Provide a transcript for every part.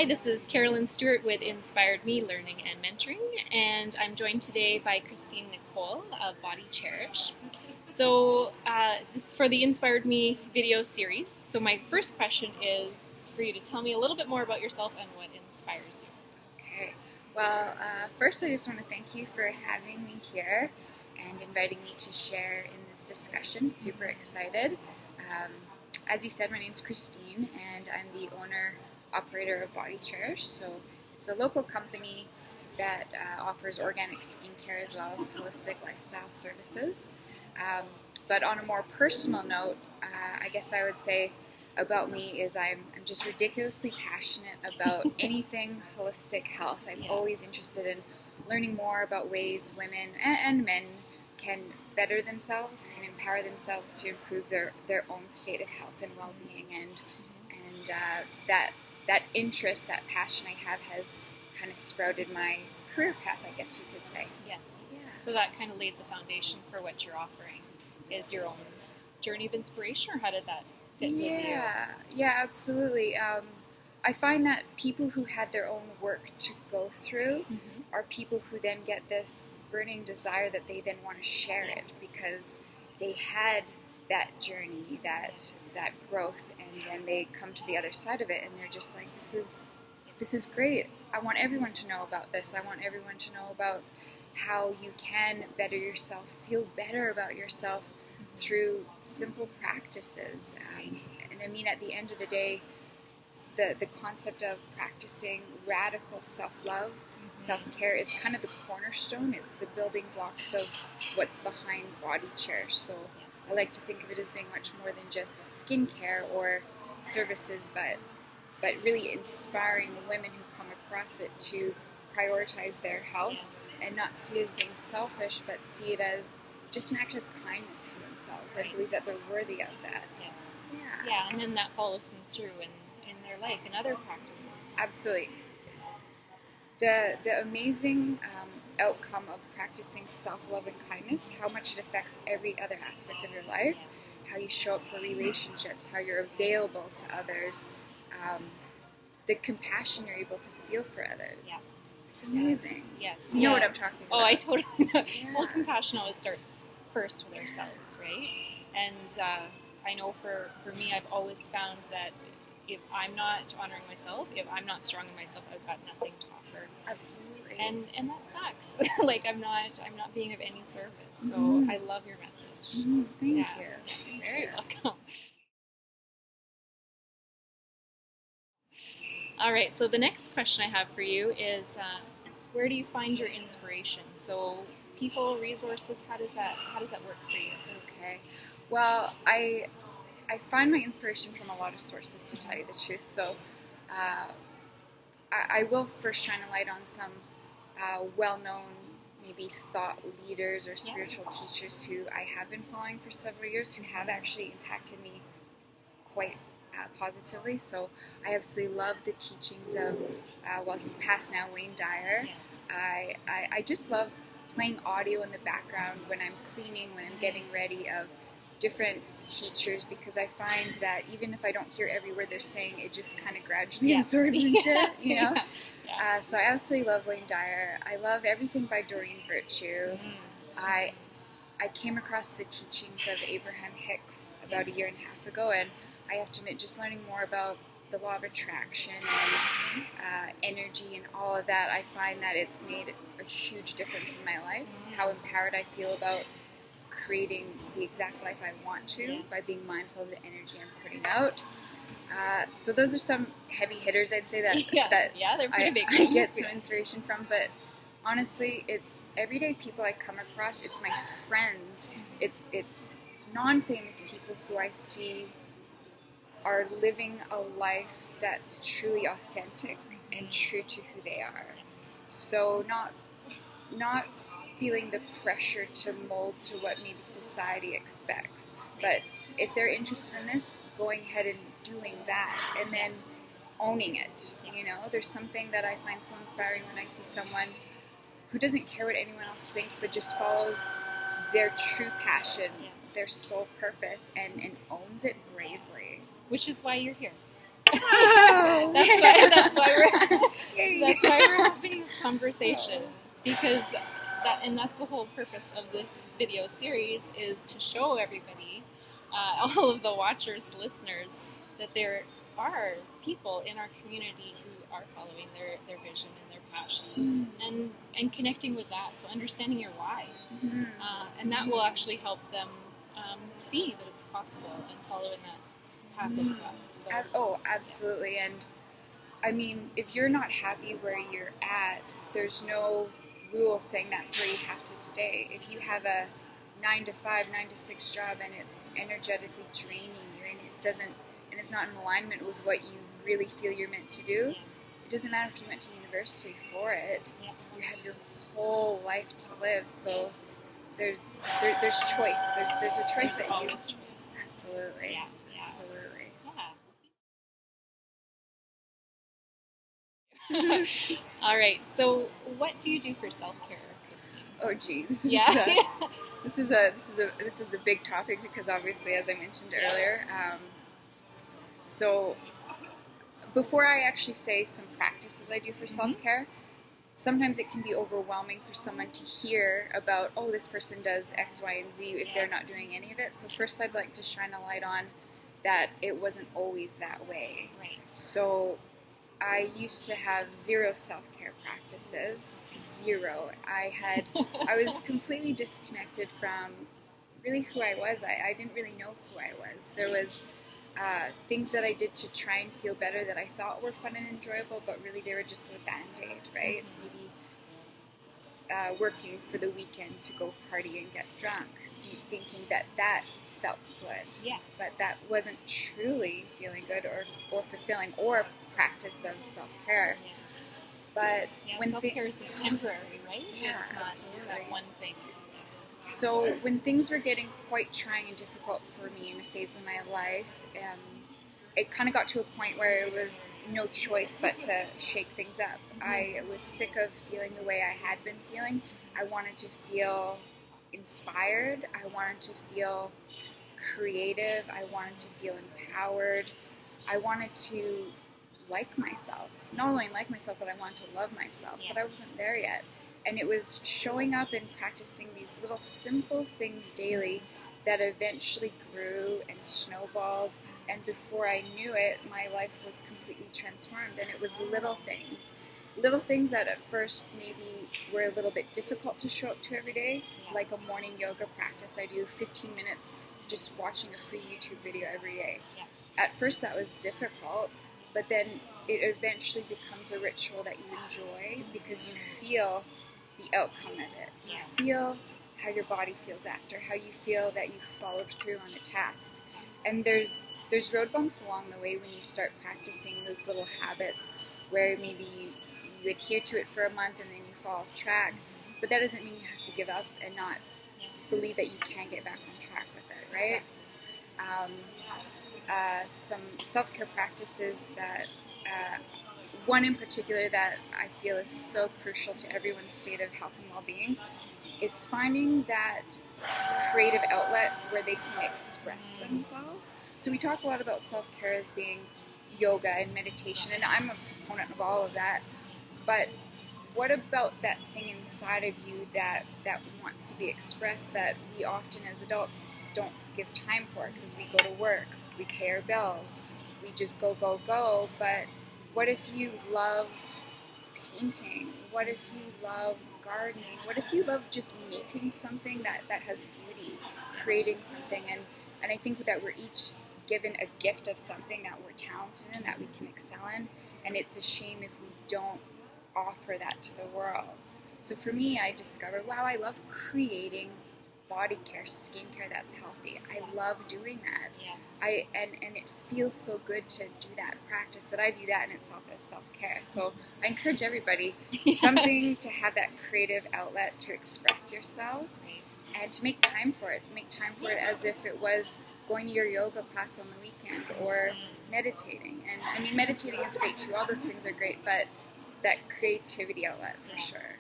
Hi, this is Carolyn Stewart with InspirED Me Learning and Mentoring, and I'm joined today by Christine Nicole of BODYCHERISH. So this is for the InspirED Me video series. So my first question is for you to tell me a little bit more about yourself and what inspires you. Okay. Well, first I just want to thank you for having me here and inviting me to share in this discussion. Super excited. As you said, my name's Christine, and I'm the owner-operator of BODYCHERISH. So it's a local company that offers organic skincare as well as holistic lifestyle services. But on a more personal note, I guess I would say about me is I'm just ridiculously passionate about anything holistic health. I'm always interested in learning more about ways women and men can better themselves, can empower themselves to improve their own state of health and well-being. And that interest, that passion I have has kind of sprouted my career path, I guess you could say. Yes. Yeah. So that kind of laid the foundation for what you're offering. Is your own journey of inspiration, or how did that fit with you? Yeah, absolutely. I find that people who had their own work to go through are people who then get this burning desire that they then want to share it because they had that journey, that growth, and then they come to the other side of it and they're just like, this is great. I want everyone to know about this. I want everyone to know about how you can better yourself, feel better about yourself through simple practices. And I mean, at the end of the day, the concept of practicing radical self-love, self-care, it's kind of the cornerstone. It's the building blocks of what's behind BODYCHERISH. So I like to think of it as being much more than just skincare or services, but really inspiring women who come across it to prioritize their health and not see it as being selfish, but see it as just an act of kindness to themselves. I believe that they're worthy of that. Yes. Yeah, and then that follows them through in their life, in other practices. Absolutely. The amazing outcome of practicing self-love and kindness, how much it affects every other aspect of your life, how you show up for relationships, how you're available to others, the compassion you're able to feel for others. Yeah. It's amazing. Yes. You know what I'm talking about. Oh, I totally know. Yeah. Well, compassion always starts first with ourselves, right? And I know for me, I've always found that if I'm not honoring myself, if I'm not strong in myself, I've got nothing to offer. Absolutely. And that sucks. Like I'm not being of any service. So I love your message. Thank you. You're very welcome. All right. So the next question I have for you is, where do you find your inspiration? So people, resources, how does that work for you? Okay. Well, I find my inspiration from a lot of sources, to tell you the truth. So I will first shine a light on some well-known, maybe thought leaders or spiritual teachers who I have been following for several years, who have actually impacted me quite positively. So I absolutely love the teachings of, well, he's passed now, Wayne Dyer. Yes. I just love playing audio in the background when I'm cleaning, when I'm getting ready, of different teachers, because I find that even if I don't hear every word they're saying, it just kind of gradually absorbs into it, you know? So I absolutely love Wayne Dyer. I love everything by Doreen Virtue. I came across the teachings of Abraham Hicks about a year and a half ago, and I have to admit, just learning more about the law of attraction and energy and all of that, I find that it's made a huge difference in my life, how empowered I feel about creating the exact life I want to by being mindful of the energy I'm putting out. So those are some heavy hitters, I'd say, that they're pretty big. I get some inspiration from. But honestly, it's everyday people I come across. It's my friends. It's non-famous people who I see are living a life that's truly authentic and true to who they are. So not feeling the pressure to mold to what maybe society expects, but if they're interested in this, going ahead and doing that, and then owning it. You know, there's something that I find so inspiring when I see someone who doesn't care what anyone else thinks, but just follows their true passion, their soul purpose, and owns it bravely. Which is why you're here. Oh, that's why we're having this conversation, because that's the whole purpose of this video series, is to show everybody, all of the watchers, listeners, that there are people in our community who are following their vision and their passion, and connecting with that. So understanding your why, and that will actually help them see that it's possible and follow in that path as well. So, absolutely. And I mean, if you're not happy where you're at, there's no rule saying that's where you have to stay. If you have a 9 to 5, 9 to 6 job and it's energetically draining you, and it's not in alignment with what you really feel you're meant to do, it doesn't matter if you went to university for it. You have your whole life to live. So there's choice. There's a choice that you. Choice. Absolutely. Yeah. Absolutely. Yeah. All right. So, what do you do for self-care, Christine? Oh, gee, this is a big topic, because obviously, as I mentioned earlier, so before I actually say some practices I do for self-care, sometimes it can be overwhelming for someone to hear about, oh, this person does X, Y, and Z, if they're not doing any of it. So first, I'd like to shine a light on that it wasn't always that way. Right. So I used to have zero self-care practices. Zero. I was completely disconnected from really who I was. I didn't really know who I was. There was things that I did to try and feel better that I thought were fun and enjoyable, but really they were just a band-aid, right? Maybe working for the weekend to go party and get drunk, thinking that felt good. Yeah. But that wasn't truly feeling good or fulfilling, or practice of self-care. Yes. But when self-care is temporary, right? Yeah, it's not absolutely. that one thing. So when things were getting quite trying and difficult for me in a phase of my life, it kind of got to a point where it was no choice but to shake things up. I was sick of feeling the way I had been feeling. I wanted to feel inspired. I wanted to feel creative. I wanted to feel empowered. I wanted to like myself. Not only like myself, but I wanted to love myself. But I wasn't there yet. And it was showing up and practicing these little simple things daily that eventually grew and snowballed. And before I knew it, my life was completely transformed. And it was little things that at first maybe were a little bit difficult to show up to every day, like a morning yoga practice. I do 15 minutes just watching a free YouTube video every day. At first that was difficult, but then it eventually becomes a ritual that you enjoy because you feel the outcome of it. You feel how your body feels after, how you feel that you followed through on a task. And there's road bumps along the way when you start practicing those little habits where maybe you adhere to it for a month and then you fall off track. But that doesn't mean you have to give up and not believe that you can get back on track with it, right? Some self-care practices that, one in particular that I feel is so crucial to everyone's state of health and well-being, is finding that creative outlet where they can express themselves. So we talk a lot about self-care as being yoga and meditation, and I'm a proponent of all of that, but what about that thing inside of you that wants to be expressed that we often as adults don't give time for because we go to work, we pay our bills, we just go, but what if you love painting? What if you love gardening? What if you love just making something that has beauty, creating something? And I think that we're each given a gift of something that we're talented in, that we can excel in, and it's a shame if we don't offer that to the world. So for me, I discovered, wow, I love creating body care, skincare that's healthy. I love doing that. And it feels so good to do that practice that I view that in itself as self-care. So I encourage everybody, something to have that creative outlet to express yourself and to make time for it. Make time for it as if it was going to your yoga class on the weekend or meditating. And I mean, meditating is great too. All those things are great, but that creativity outlet for sure.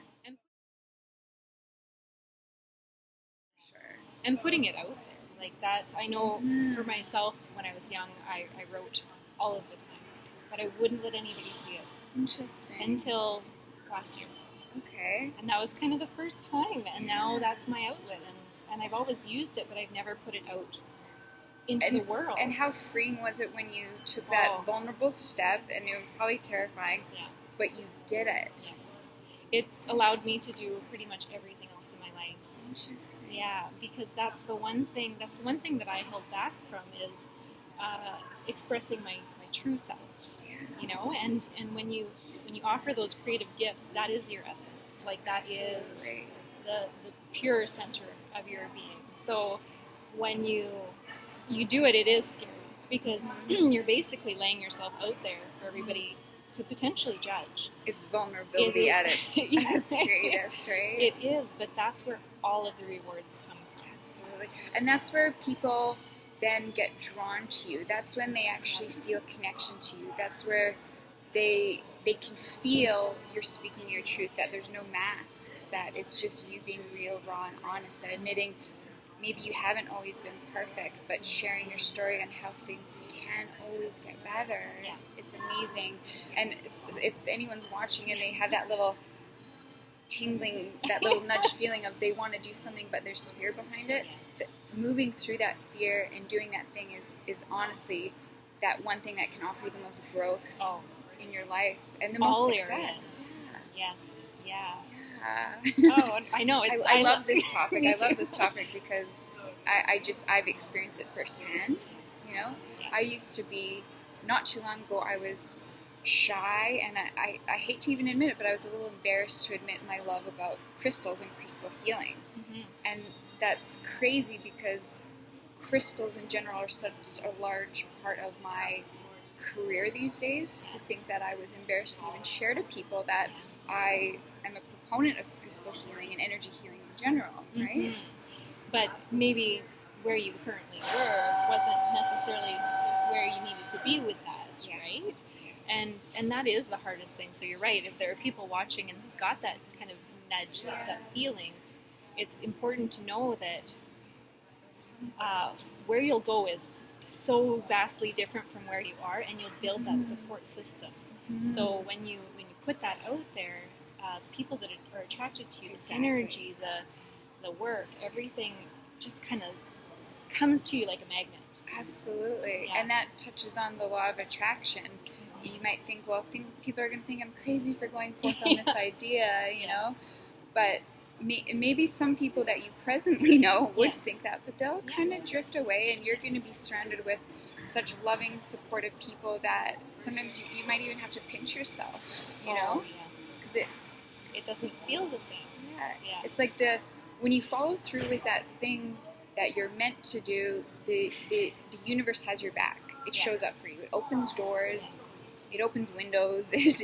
And putting it out there like that. I know for myself, when I was young, I wrote all of the time. but I wouldn't let anybody see it. Interesting. Until last year. Okay. And that was kind of the first time, and now that's my outlet, and I've always used it, but I've never put it out into the world. And how freeing was it when you took that vulnerable step, and it was probably terrifying, but you did it? Yes. It's allowed me to do pretty much everything else in my life. Interesting. Yeah, because that's the one thing that I held back from is expressing my true self. You know, and when you offer those creative gifts, that is your essence. Like that is the pure center of your being. So when you do it, it is scary because you're basically laying yourself out there for everybody to potentially judge. It's vulnerability at its greatest, right? It is, but that's where all of the rewards come from. Absolutely. And that's where people then get drawn to you. That's when they actually feel connection to you. That's where they can feel you're speaking your truth, that there's no masks, that it's just you being real, raw, and honest, and admitting maybe you haven't always been perfect, but sharing your story on how things can always get better. Yeah. It's amazing. And if anyone's watching and they have that little tingling, that little nudge feeling of they want to do something, but there's fear behind it, moving through that fear and doing that thing is honestly that one thing that can offer you the most growth in your life and the most success. Yes. Yeah. Oh, I know. I love this topic. I love this topic because I've experienced it firsthand. You know, I used to be, not too long ago, I was shy, and I hate to even admit it, but I was a little embarrassed to admit my love about crystals and crystal healing. Mm-hmm. And that's crazy because crystals in general are such a large part of my career these days, to think that I was embarrassed to even share to people that I am a proponent of crystal healing and energy healing in general, right? Mm-hmm. But maybe where you currently were wasn't necessarily where you needed to be with that, right? And that is the hardest thing. So you're right. If there are people watching and they've got that kind of nudge, that feeling, it's important to know that where you'll go is so vastly different from where you are, and you'll build that support system. Mm-hmm. So when you put that out there, people that are attracted to you, the energy, the work, everything just kind of comes to you like a magnet. Absolutely. Yeah. And that touches on the law of attraction. You might think, well, people are going to think I'm crazy for going forth on this idea, you know, but maybe some people that you presently know would think that, but they'll kind of drift away, and you're going to be surrounded with such loving, supportive people that sometimes you might even have to pinch yourself, you know, because it doesn't feel the same. Yeah. It's like when you follow through with that thing that you're meant to do, the universe has your back. It shows up for you. It opens doors. It opens windows. It's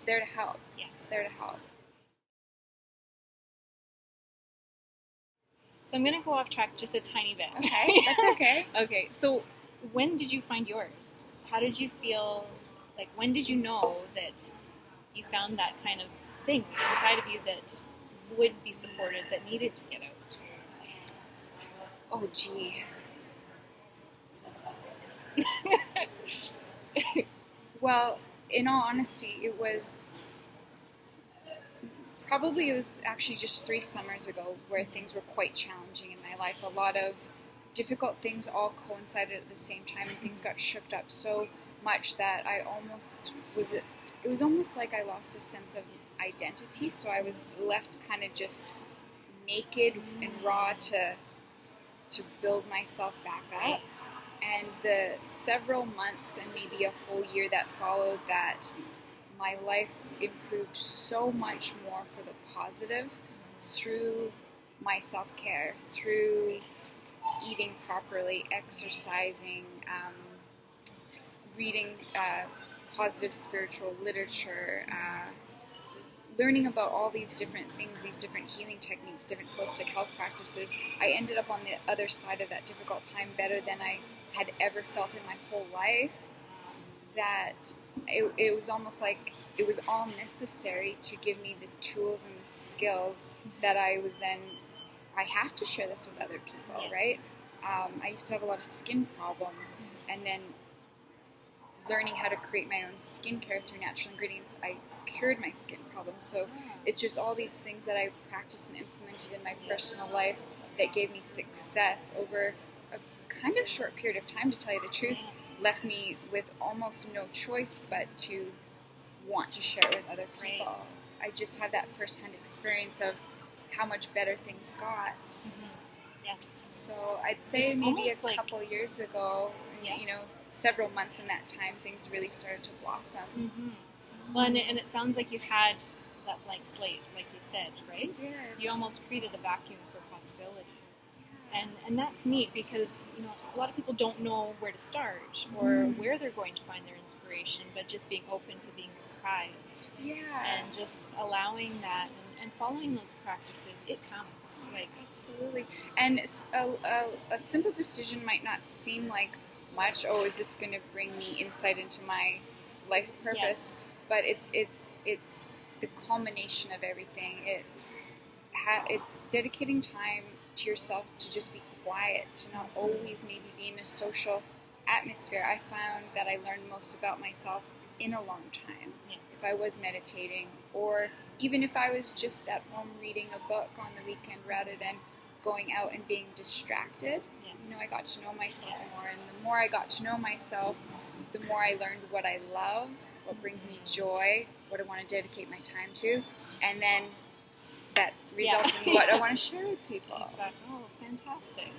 there to help. It's there to help. So I'm going to go off track just a tiny bit. Okay, that's okay. Okay, so when did you find yours? How did you feel, like when did you know that you found that kind of thing inside of you that would be supported, that needed to get out? Oh, gee. Well, in all honesty, it was actually just 3 summers ago where things were quite challenging in my life. A lot of difficult things all coincided at the same time, and things got shook up so much that it was almost like I lost a sense of identity. So I was left kind of just naked and raw to build myself back up. And the several months and maybe a whole year that followed that, my life improved so much more for the positive through my self-care, through eating properly, exercising, reading positive spiritual literature, learning about all these different things, these different healing techniques, different holistic health practices. I ended up on the other side of that difficult time better than I had ever felt in my whole life. That it was almost like it was all necessary to give me the tools and the skills that I have to share this with other people, right? I used to have a lot of skin problems, and then learning how to create my own skincare through natural ingredients, I cured my skin problems. So it's just all these things that I practiced and implemented in my personal life that gave me success over a kind of short period of time, to tell you the truth, left me with almost no choice but to want to share it with other people. Right. I just have that first-hand experience of how much better things got. Yes. So I'd say It's maybe a almost couple years ago, you know, several months in that time, things really started to blossom. Well, and it sounds like you had that blank slate, like you said, right? I did. You almost created a vacuum for possibility. And that's neat because, you know, a lot of people don't know where to start or where they're going to find their inspiration, but just being open to being surprised. And just allowing that and following those practices, it counts. Like, absolutely. And a simple decision might not seem like much. Oh, is this going to bring me insight into my life purpose? But it's the culmination of everything. It's dedicating time to yourself to just be quiet, to not always maybe be in a social atmosphere. I found that I learned most about myself in a long time. If I was meditating, or even if I was just at home reading a book on the weekend rather than going out and being distracted. You know, I got to know myself more, and the more I got to know myself, the more I learned what I love, what brings me joy, what I want to dedicate my time to, and then that results in what I want to share with people. Exactly. Oh, fantastic.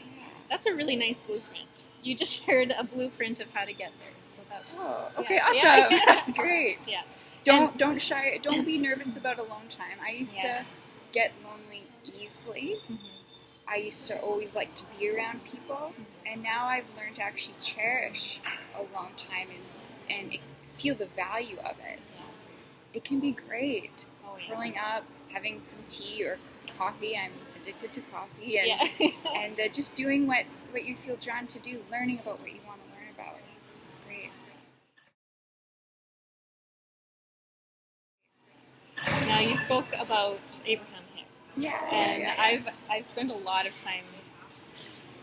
That's a really nice blueprint. You just shared a blueprint of how to get there. So that's okay, awesome. That's great. Don't be nervous about alone time. I used to get lonely easily. I used to always like to be around people, and now I've learned to actually cherish alone time and feel the value of it. It can be great. Curling up, having some tea or coffee. I'm addicted to coffee, and just doing what you feel drawn to do, learning about what you want to learn about. It's great. Now, you spoke about Abraham Hicks. I've spent a lot of time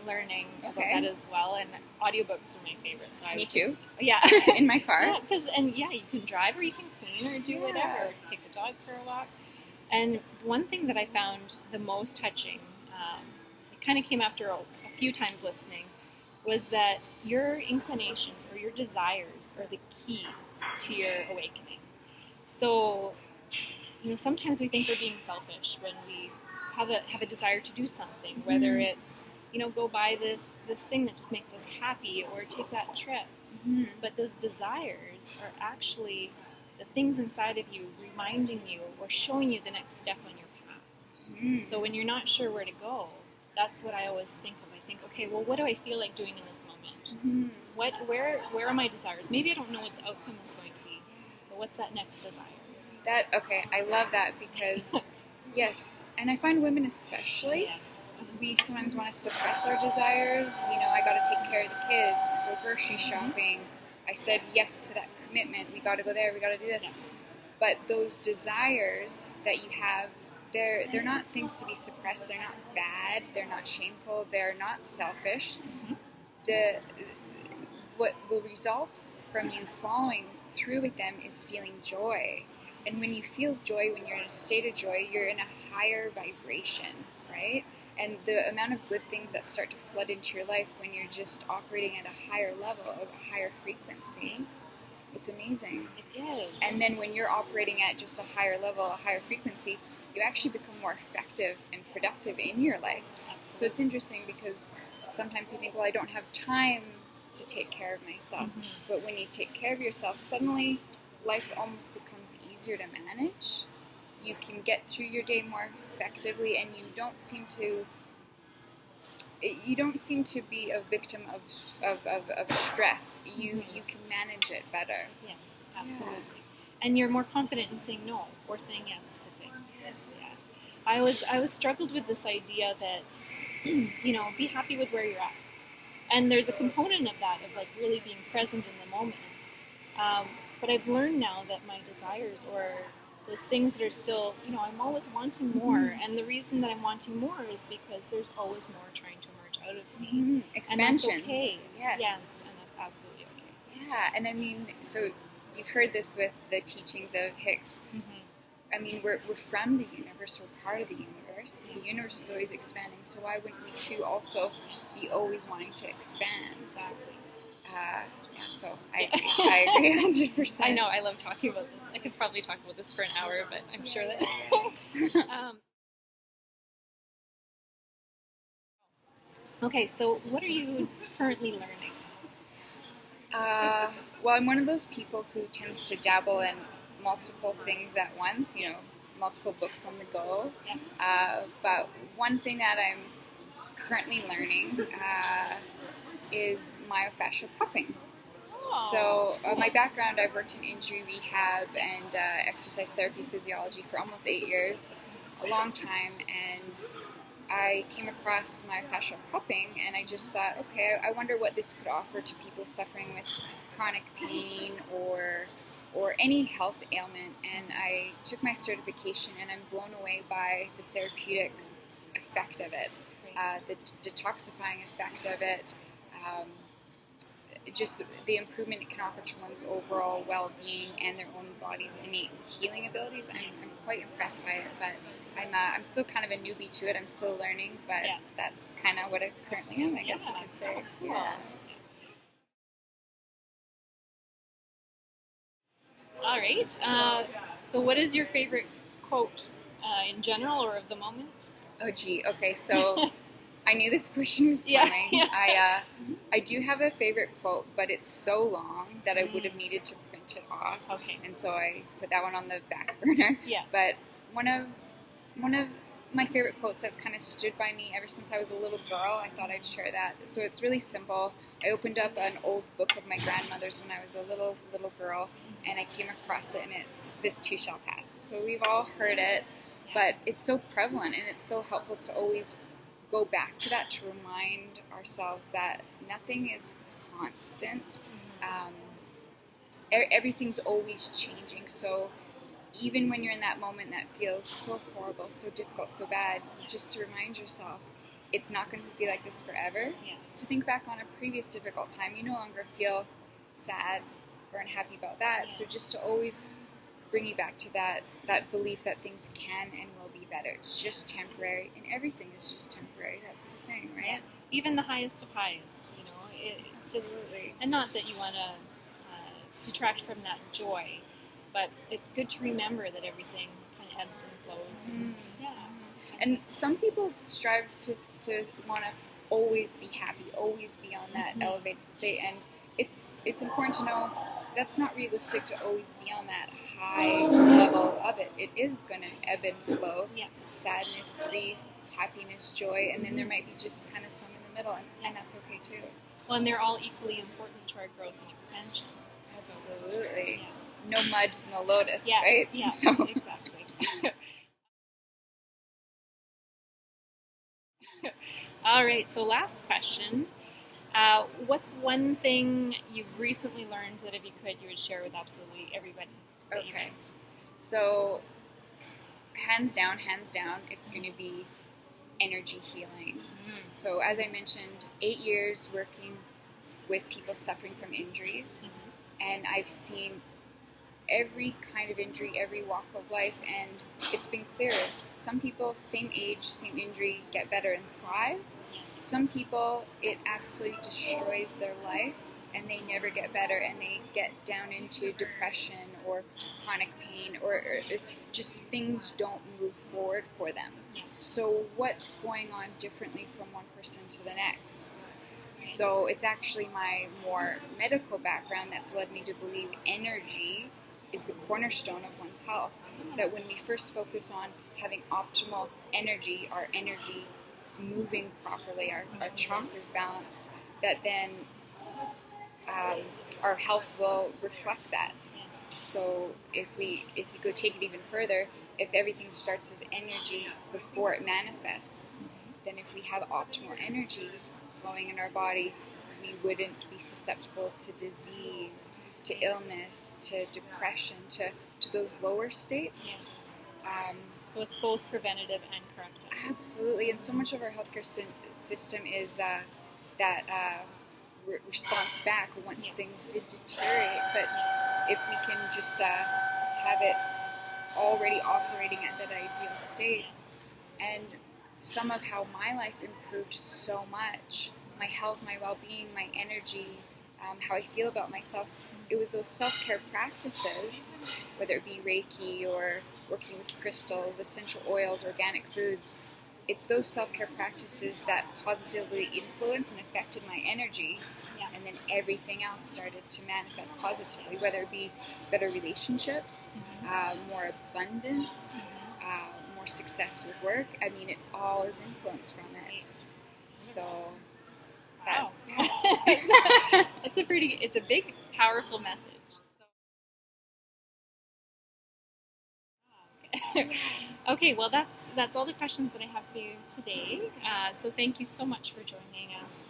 learning about that as well, and audiobooks are my favorite. So Me too. In my car. You can drive or you can clean or do whatever, or take the dog for a walk. And one thing that I found the most touching, it kind of came after a few times listening, was that your inclinations or your desires are the keys to your awakening. So, you know, sometimes we think we're being selfish when we have a desire to do something, whether it's, you know, go buy this thing that just makes us happy or take that trip. But those desires are actually the things inside of you reminding you or showing you the next step on your path. So when you're not sure where to go, that's what I always think of. I think, okay, well, what do I feel like doing in this moment? Where are my desires? Maybe I don't know what the outcome is going to be, but what's that next desire? I love that because, yes, and I find women especially, we sometimes want to suppress our desires. You know, I got to take care of the kids, go grocery shopping. I said yes to that commitment. We got to go there. We got to do this. But those desires that you have, they're not things to be suppressed. They're not bad. They're not shameful. They're not selfish. What will result from you following through with them is feeling joy. And when you feel joy, when you're in a state of joy, you're in a higher vibration, right? And the amount of good things that start to flood into your life when you're just operating at a higher level, a higher frequency, it's amazing. It is. And then when you're operating at just a higher level, a higher frequency, you actually become more effective and productive in your life. So it's interesting because sometimes you think, well, I don't have time to take care of myself. But when you take care of yourself, suddenly life almost becomes easier to manage. You can get through your day more effectively, and you don't seem to be a victim of stress. You can manage it better. Yes, absolutely. And you're more confident in saying no or saying yes to things. I was struggled with this idea that you know, be happy with where you're at, and there's a component of that of like really being present in the moment. But I've learned now that my desires or those things that are still, you know, I'm always wanting more. And the reason that I'm wanting more is because there's always more trying to emerge out of me. Expansion. And that's okay. Yes. And that's absolutely okay. Yeah, and I mean, so you've heard this with the teachings of Hicks. I mean, we're from the universe, we're part of the universe. The universe is always expanding, so why wouldn't we too also be always wanting to expand? Exactly. Yeah, so I agree 100%. I know, I love talking about this. I could probably talk about this for an hour, but I'm sure that... Okay, so what are you currently learning? Well, I'm one of those people who tends to dabble in multiple things at once, you know, multiple books on the go. But one thing that I'm currently learning is myofascial cupping. So my background, I've worked in injury rehab and exercise therapy physiology for almost 8 years, a long time, and I came across myofascial cupping, and I just thought, okay, I wonder what this could offer to people suffering with chronic pain or any health ailment. And I took my certification, and I'm blown away by the therapeutic effect of it, the detoxifying effect of it, just the improvement it can offer to one's overall well-being and their own body's innate healing abilities. I'm quite impressed by it, but I'm still kind of a newbie to it. I'm still learning, but that's kind of what I currently am, I guess you could say. Cool. Yeah. All right. So what is your favorite quote in general or of the moment? Oh, gee. Okay, so I knew this question was coming. Yeah. I do have a favorite quote, but it's so long that I would have needed to print it off. Okay. And so I put that one on the back burner. Yeah. But one of my favorite quotes that's kind of stood by me ever since I was a little girl, I thought I'd share that. So it's really simple. I opened up an old book of my grandmother's when I was a little girl, and I came across it, and it's "This too shall pass." So we've all heard it, but it's so prevalent, and it's so helpful to always go back to that, to remind ourselves that nothing is constant. Everything's always changing. So even when you're in that moment that feels so horrible, so difficult, so bad, just to remind yourself it's not going to be like this forever. Yes. To think back on a previous difficult time, you no longer feel sad or unhappy about that. Yes. So just to always bring you back to that belief that things can and will be better. It's just temporary, and everything is just temporary. That's the thing, right? Yeah. Even the highest of highs, you know. Absolutely. And not that you want to detract from that joy, but it's good to remember that everything kind of ebbs and flows. And some people strive to want to always be happy, always be on that elevated state, and it's important to know that's not realistic to always be on that high level of it. It is going to ebb and flow. Sadness, grief, happiness, joy, and then there might be just kind of some in the middle, and that's okay too. Well, and they're all equally important to our growth and expansion. Absolutely. No mud, no lotus, Yeah. right? Yeah, So. exactly. All right, so last question. What's one thing you've recently learned that if you could, you would share with absolutely everybody that you meet? So hands down, it's going to be energy healing. So as I mentioned, 8 years working with people suffering from injuries, and I've seen every kind of injury, every walk of life, and it's been clear. Some people, same age, same injury, get better and thrive. Some people, it absolutely destroys their life, and they never get better, and they get down into depression or chronic pain, or just things don't move forward for them. So what's going on differently from one person to the next? So it's actually my more medical background that's led me to believe energy is the cornerstone of one's health. That when we first focus on having optimal energy, our energy moving properly, our chakras balanced, that then our health will reflect that. So if you go take it even further, if everything starts as energy before it manifests, then if we have optimal energy flowing in our body, we wouldn't be susceptible to disease, to illness, to depression, to those lower states. So it's both preventative and corrective. Absolutely, and so much of our healthcare system is that response back once things did deteriorate. But if we can just have it already operating at that ideal state, and some of how my life improved so much, my health, my well-being, my energy, how I feel about myself, it was those self-care practices, whether it be Reiki or working with crystals, essential oils, organic foods. It's those self-care practices that positively influenced and affected my energy, and then everything else started to manifest positively, whether it be better relationships, more abundance, more success with work. I mean, it all is influenced from it. So, wow. It's a big, powerful message. So. Okay, well, that's all the questions that I have for you today. So thank you so much for joining us,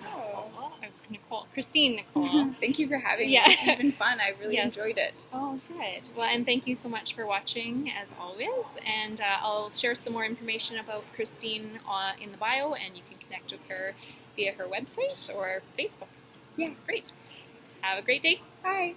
Christine Nicole. Thank you for having me. This has been fun. I really enjoyed it. Oh, good. Well, and thank you so much for watching, as always. And I'll share some more information about Christine in the bio, and you can connect with her via her website or Facebook. Yeah. Great. Have a great day. Bye.